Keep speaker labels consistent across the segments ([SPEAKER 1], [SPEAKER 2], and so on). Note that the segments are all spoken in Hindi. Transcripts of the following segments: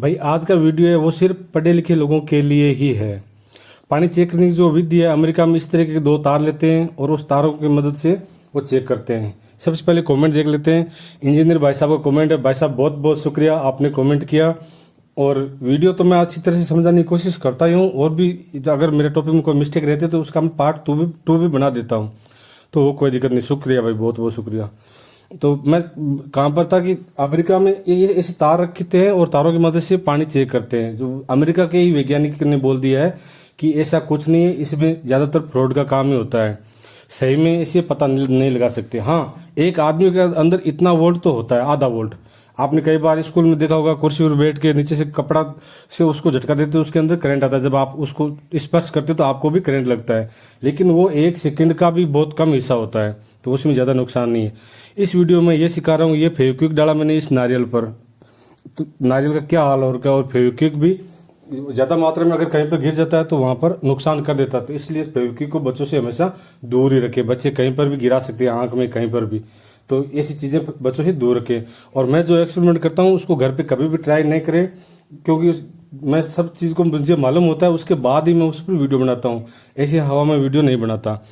[SPEAKER 1] भाई आज का वीडियो है वो सिर्फ पढ़े लिखे लोगों के लिए ही है। पानी चेक करने की जो विधि है, अमेरिका में इस तरीके के दो तार लेते हैं और उस तारों की मदद से वो चेक करते हैं। सबसे पहले कमेंट देख लेते हैं। इंजीनियर भाई साहब का कमेंट है। भाई साहब बहुत बहुत शुक्रिया, आपने कमेंट किया। और वीडियो तो मैं अच्छी तरह से समझाने की कोशिश करता ही हूँ, और भी अगर मेरे टॉपिक में कोई मिस्टेक रहती है तो उसका मैं पार्ट टू भी बना देता हूँ, तो वो कोई दिक्कत नहीं। शुक्रिया भाई, बहुत बहुत शुक्रिया। तो मैं कहाँ पर था कि अमेरिका में ये ऐसे तार रखते हैं और तारों की मदद से पानी चेक करते हैं। जो अमेरिका के ही वैज्ञानिक ने बोल दिया है कि ऐसा कुछ नहीं है, इसमें ज़्यादातर फ्रॉड का काम ही होता है। सही में इसे पता नहीं लगा सकते। हाँ, एक आदमी के अंदर इतना वोल्ट तो होता है, आधा वोल्ट। आपने कई बार स्कूल में देखा होगा, कुर्सी पर बैठ के नीचे से कपड़ा से उसको झटका देते हो, उसके अंदर करंट आता है। जब आप उसको स्पर्श करते हो तो आपको भी करंट लगता है, लेकिन वो 1 सेकंड का भी बहुत कम हिस्सा होता है, तो उसमें ज़्यादा नुकसान नहीं है। इस वीडियो में ये सिखा रहा हूँ। ये फेविक्विक डाला मैंने इस नारियल पर, तो नारियल का क्या हाल हो रखा है। और फेविक्विक भी ज़्यादा मात्रा में अगर कहीं पर गिर जाता है तो वहाँ पर नुकसान कर देता है। तो इसलिए फेविक्विक को बच्चों से हमेशा दूर ही रखें। बच्चे कहीं पर भी गिरा सकते हैं, आंख में, कहीं पर भी। तो ऐसी चीज़ें बच्चों से दूर रखें। और मैं जो एक्सपेरिमेंट करता हूँ उसको घर पे कभी भी ट्राई नहीं करें, क्योंकि मैं सब चीज़ को मुझे मालूम होता है, उसके बाद ही मैं उस पर वीडियो बनाता हूँ। ऐसी हवा में वीडियो नहीं बनाता।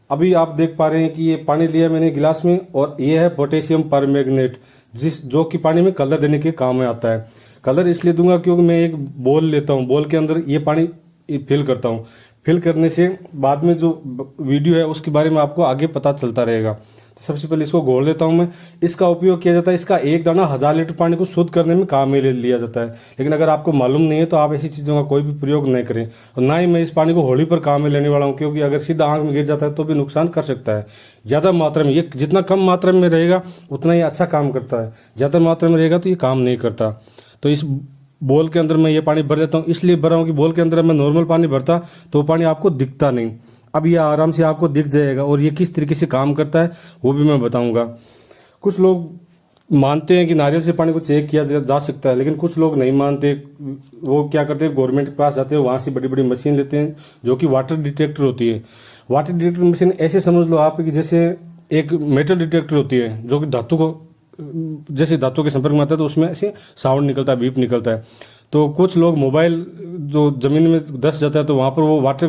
[SPEAKER 1] अभी आप देख पा रहे हैं कि ये पानी लिया मैंने गिलास में, और ये है पोटेशियम परमैंगनेट, जो कि पानी में कलर देने के काम में आता है। कलर इसलिए दूंगा क्योंकि मैं एक बोल लेता हूँ, बोल के अंदर ये पानी फिल करता हूँ। फिल करने से बाद में जो वीडियो है उसके बारे में आपको आगे पता चलता रहेगा। तो सबसे पहले इसको घोल लेता हूँ मैं। इसका उपयोग किया जाता है, इसका एक दाना 1000 लीटर पानी को शुद्ध करने में काम में ले लिया जाता है। लेकिन अगर आपको मालूम नहीं है तो आप ऐसी चीज़ों का कोई भी प्रयोग नहीं करें। और ना ही मैं इस पानी को होली पर काम में लेने वाला हूँ, क्योंकि अगर सीधा आंख में गिर जाता है तो भी नुकसान कर सकता है। ज़्यादा मात्रा में, ये जितना कम मात्रा में रहेगा उतना ही अच्छा काम करता है। ज़्यादा मात्रा में रहेगा तो ये काम नहीं करता। तो इस बोल के अंदर मैं ये पानी भर देता हूँ। इसलिए भर रहा हूँ कि बोल के अंदर मैं नॉर्मल पानी भरता तो वो पानी आपको दिखता नहीं। अब ये आराम से आपको दिख जाएगा, और ये किस तरीके से काम करता है वो भी मैं बताऊंगा। कुछ लोग मानते हैं कि नारियल से पानी को चेक किया जा सकता है, लेकिन कुछ लोग नहीं मानते। वो क्या करते हैं, गवर्नमेंट के पास जाते हैं, वहाँ से बड़ी बड़ी मशीन लेते हैं जो कि वाटर डिटेक्टर होती है। वाटर डिटेक्टर मशीन ऐसे समझ लो आप कि जैसे एक मेटल डिटेक्टर होती है, जो कि धातु को, जैसे धातु के संपर्क में आता है तो उसमें ऐसे साउंड निकलता है, बीप निकलता है। तो कुछ लोग मोबाइल जो जमीन में धंस जाता है तो वहाँ पर वो वाटर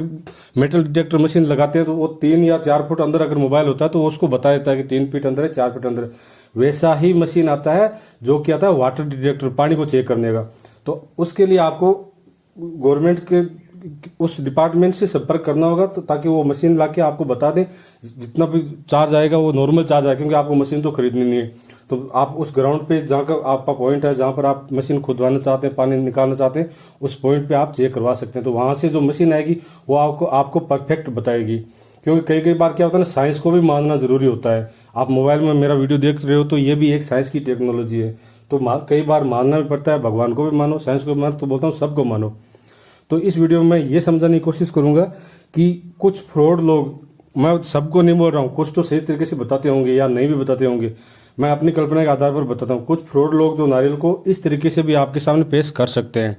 [SPEAKER 1] मेटल डिटेक्टर मशीन लगाते हैं, तो वो 3 या 4 फुट अंदर अगर मोबाइल होता है तो वो उसको बता देता है कि 3 फीट अंदर है, 4 फीट अंदर है। वैसा ही मशीन आता है जो कि आता है वाटर डिटेक्टर, पानी को चेक करने का। तो उसके लिए आपको गवर्नमेंट के उस डिपार्टमेंट से संपर्क करना होगा, तो ताकि वो मशीन ला के आपको बता दें। जितना भी चार्ज आएगा वो नॉर्मल चार्ज आएगा, क्योंकि आपको मशीन तो खरीदनी नहीं है। तो आप उस ग्राउंड पे जहाँ का आपका पॉइंट है, जहाँ पर आप मशीन खुदवाना चाहते हैं, पानी निकालना चाहते हैं, उस पॉइंट पे आप चेक करवा सकते हैं। तो वहाँ से जो मशीन आएगी वो आपको परफेक्ट बताएगी। क्योंकि कई कई बार क्या होता है ना, साइंस को भी मानना ज़रूरी होता है। आप मोबाइल में मेरा वीडियो देख रहे हो तो ये भी एक साइंस की टेक्नोलॉजी है। तो कई बार मानना भी पड़ता है। भगवान को भी मानो, साइंस को भी मानो, तो बोलता हूँ सबको मानो। तो इस वीडियो में मैं ये समझाने की कोशिश करूंगा कि कुछ फ्रॉड लोग, मैं सबको नहीं बोल रहा हूँ, कुछ तो सही तरीके से बताते होंगे या नहीं भी बताते होंगे, मैं अपनी कल्पना के आधार पर बताता हूँ। कुछ फ्रॉड लोग जो नारियल को इस तरीके से भी आपके सामने पेश कर सकते हैं।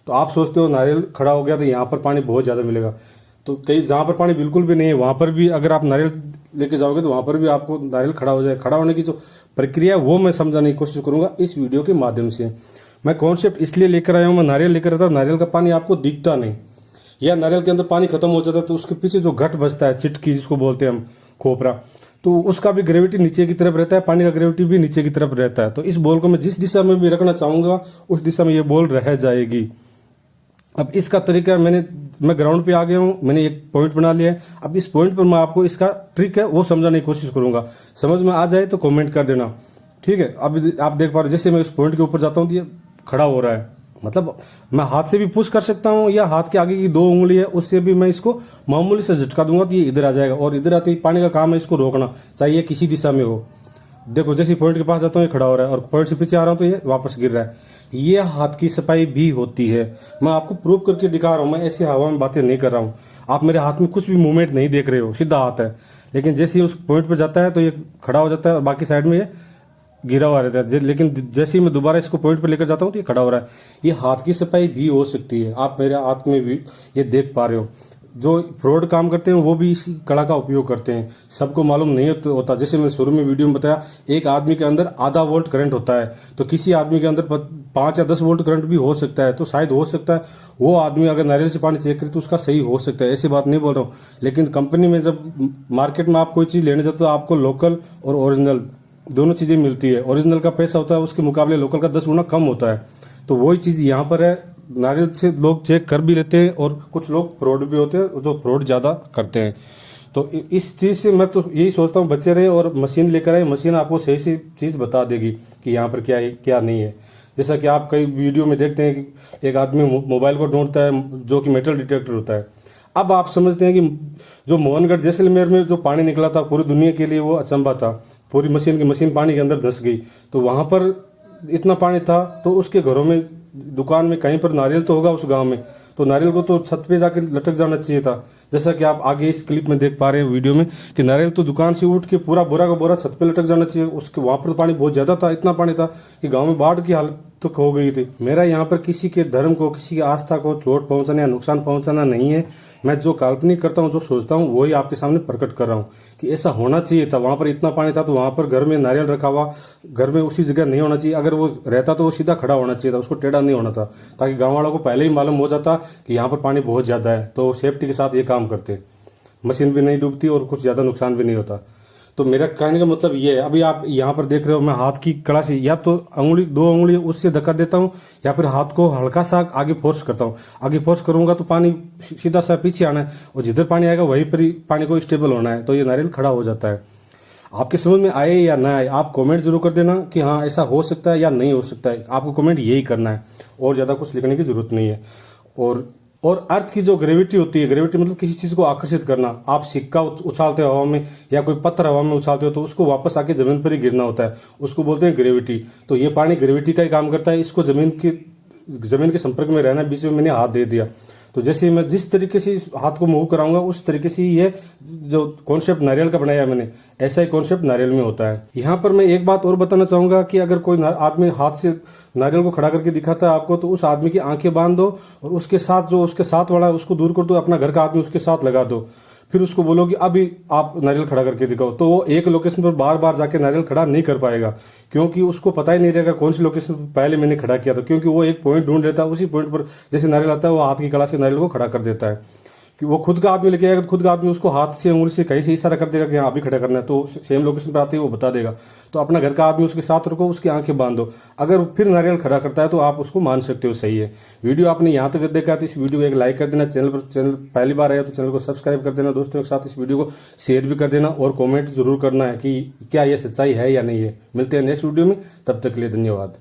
[SPEAKER 1] तो आप सोचते हो नारियल खड़ा हो गया तो यहाँ पर पानी बहुत ज़्यादा मिलेगा, तो कई जहाँ पर पानी बिल्कुल भी नहीं है वहाँ पर भी अगर आप नारियल लेके जाओगे तो वहाँ पर भी आपको नारियल खड़ा हो जाए। खड़ा होने की जो प्रक्रिया है वो मैं समझाने की कोशिश करूँगा इस वीडियो के माध्यम से। मैं कॉन्सेप्ट इसलिए लेकर आया हूँ, मैं नारियल लेकर आता हूँ, नारियल का पानी आपको दिखता नहीं, या नारियल के अंदर पानी खत्म हो जाता है तो उसके पीछे जो घट बचता है, चिटकी जिसको बोलते हैं हम, खोपरा, तो उसका भी ग्रेविटी नीचे की तरफ रहता है, पानी का ग्रेविटी भी नीचे की तरफ रहता है। तो इस बॉल को मैं जिस दिशा में भी रखना चाहूंगा उस दिशा में ये बॉल रह जाएगी। अब इसका तरीका मैं ग्राउंड पे आ गया हूँ, मैंने एक पॉइंट बना लिया है। अब इस पॉइंट पर मैं आपको इसका ट्रिक है वो समझाने की कोशिश करूंगा। समझ में आ जाए तो कमेंट कर देना, ठीक है। अब आप देख पा रहे जैसे मैं इस पॉइंट के ऊपर जाता हूँ तो ये खड़ा हो रहा है, मतलब मैं हाथ से भी पुश कर सकता हूँ, या हाथ के आगे की 2 उंगली है उससे भी मैं इसको मामूली से झटका दूंगा तो ये इधर आ जाएगा। और इधर आते ही पानी का काम है इसको रोकना, चाहिए किसी दिशा में हो। देखो जैसे पॉइंट के पास जाता हूँ ये खड़ा हो रहा है, और पॉइंट से पीछे आ रहा हूँ तो ये वापस गिर रहा है। ये हाथ की सफाई भी होती है। मैं आपको प्रूव करके दिखा रहा हूँ, मैं ऐसी हवा में बातें नहीं कर रहा हूँ। आप मेरे हाथ में कुछ भी मूवमेंट नहीं देख रहे हो, सीधा हाथ है, लेकिन जैसे ही उस पॉइंट पर जाता है तो ये खड़ा हो जाता है और बाकी साइड में ये गिरा हुआ रहता है। लेकिन जैसे ही मैं दोबारा इसको पॉइंट पर लेकर जाता हूँ तो ये खड़ा हो रहा है। ये हाथ की सफाई भी हो सकती है, आप मेरे हाथ में भी ये देख पा रहे हो। जो फ्रॉड काम करते हैं वो भी इसी कला का उपयोग करते हैं, सबको मालूम नहीं होता। जैसे मैंने शुरू में वीडियो में बताया, एक आदमी के अंदर आधा वोल्ट करंट होता है, तो किसी आदमी के अंदर 5 या 10 वोल्ट करंट भी हो सकता है, तो शायद हो सकता है वो आदमी अगर नारियल से पानी चेक करे तो उसका सही हो सकता है, ऐसी बात नहीं बोल रहा हूँ। लेकिन कंपनी में जब मार्केट में आप कोई चीज़ लेने जाते हो तो आपको लोकल और ओरिजिनल दोनों चीज़ें मिलती है। ओरिजिनल का पैसा होता है उसके मुकाबले लोकल का 10 गुना कम होता है। तो वही चीज़ यहाँ पर है, नारियल से लोग चेक कर भी लेते हैं और कुछ लोग फ्रॉड भी होते हैं जो फ्रॉड ज़्यादा करते हैं। तो इस चीज़ से मैं तो यही सोचता हूँ बच्चे रहे और मशीन लेकर आए, मशीन आपको सही सी चीज़ बता देगी कि यहाँ पर क्या है क्या नहीं है। जैसा कि आप कई वीडियो में देखते हैं कि एक आदमी मोबाइल को ढूंढता है जो कि मेटल डिटेक्टर होता है। अब आप समझते हैं कि जो मोहनगढ़ जैसलमेर में जो पानी निकला था पूरी दुनिया के लिए वो अचंभा था, पूरी मशीन पानी के अंदर धंस गई। तो वहाँ पर इतना पानी था तो उसके घरों में दुकान में कहीं पर नारियल तो होगा उस गांव में, तो नारियल को तो छत पे जाके लटक जाना चाहिए था। जैसा कि आप आगे इस क्लिप में देख पा रहे हैं वीडियो में कि नारियल तो दुकान से उठ के पूरा बोरा का बोरा छत पे लटक जाना चाहिए। उसके वहां पर पानी बहुत ज्यादा था, इतना पानी था कि गांव में बाढ़ की हालत तक हो गई थी। मेरा यहाँ पर किसी के धर्म को, किसी की आस्था को चोट पहुंचाना या नुकसान पहुंचाना नहीं है। मैं जो काल्पनिक करता हूँ, जो सोचता हूँ, वही आपके सामने प्रकट कर रहा हूँ कि ऐसा होना चाहिए था। वहां पर इतना पानी था तो वहां पर घर में नारियल रखा हुआ घर में उसी जगह नहीं होना चाहिए। अगर वो रहता तो वो सीधा खड़ा होना चाहिए था, उसको टेढ़ा नहीं होना था, ताकि गाँव वालों को पहले ही मालूम हो जाता कि यहाँ पर पानी बहुत ज़्यादा है, तो सेफ्टी के साथ ये काम करते, मशीन भी नहीं डूबती और कुछ ज़्यादा नुकसान भी नहीं होता। तो मेरा कहने का मतलब ये है, अभी आप यहाँ पर देख रहे हो मैं हाथ की कड़ा से या तो अंगुली 2 अंगुली उससे धक्का देता हूँ या फिर हाथ को हल्का सा आगे फोर्स करता हूँ। आगे फोर्स करूंगा तो पानी सीधा सा पीछे आना है और जिधर पानी आएगा वहीं पर ही पानी को स्टेबल होना है, तो ये नारियल खड़ा हो जाता है। आपके समझ में आए या ना आए आप कमेंट जरूर कर देना कि हाँ ऐसा हो सकता है या नहीं हो सकता है। आपको कमेंट यही करना है और ज़्यादा कुछ लिखने की जरूरत नहीं है। और अर्थ की जो ग्रेविटी होती है, ग्रेविटी मतलब किसी चीज को आकर्षित करना। आप सिक्का उछालते हो हवा में या कोई पत्थर हवा में उछालते हो तो उसको वापस आके जमीन पर ही गिरना होता है, उसको बोलते हैं ग्रेविटी। तो ये पानी ग्रेविटी का ही काम करता है। इसको जमीन के संपर्क में रहना, बीच में मैंने हाथ दे दिया तो जैसे मैं जिस तरीके से हाथ को मूव कराऊंगा उस तरीके से ही ये जो कॉन्सेप्ट नारियल का बनाया मैंने, ऐसा ही कॉन्सेप्ट नारियल में होता है। यहाँ पर मैं एक बात और बताना चाहूंगा कि अगर कोई आदमी हाथ से नारियल को खड़ा करके दिखाता है आपको, तो उस आदमी की आंखें बांध दो और उसके साथ जो उसके साथ वाला उसको दूर कर दो, अपना घर का आदमी उसके साथ लगा दो, फिर उसको बोलो कि अभी आप नारियल खड़ा करके दिखाओ। तो वो एक लोकेशन पर बार बार जाके नारियल खड़ा नहीं कर पाएगा, क्योंकि उसको पता ही नहीं रहेगा कौन सी लोकेशन पर पहले मैंने खड़ा किया था, क्योंकि वो एक पॉइंट ढूंढ लेता है, उसी पॉइंट पर जैसे नारियल आता है वो हाथ की कड़ा से नारियल को खड़ा कर देता है। कि वो खुद का आदमी लेके आएगा तो खुद का आदमी उसको हाथ से उंगली से कहीं से इशारा कर देगा कि हाँ अभी खड़ा करना है, तो सेम लोकेशन पर आते ही वो बता देगा। तो अपना घर का आदमी उसके साथ रखो, उसकी आंखें बांध दो, अगर फिर नारियल खड़ा करता है तो आप उसको मान सकते हो सही है। वीडियो आपने यहाँ तक देखा तो इस वीडियो को एक लाइक कर देना, चैनल पहली बार आया तो चैनल को सब्सक्राइब कर देना, दोस्तों के साथ इस वीडियो को शेयर भी कर देना और कॉमेंट जरूर करना है कि क्या ये सच्चाई है या नहीं है। मिलते हैं नेक्स्ट वीडियो में, तब तक के लिए धन्यवाद।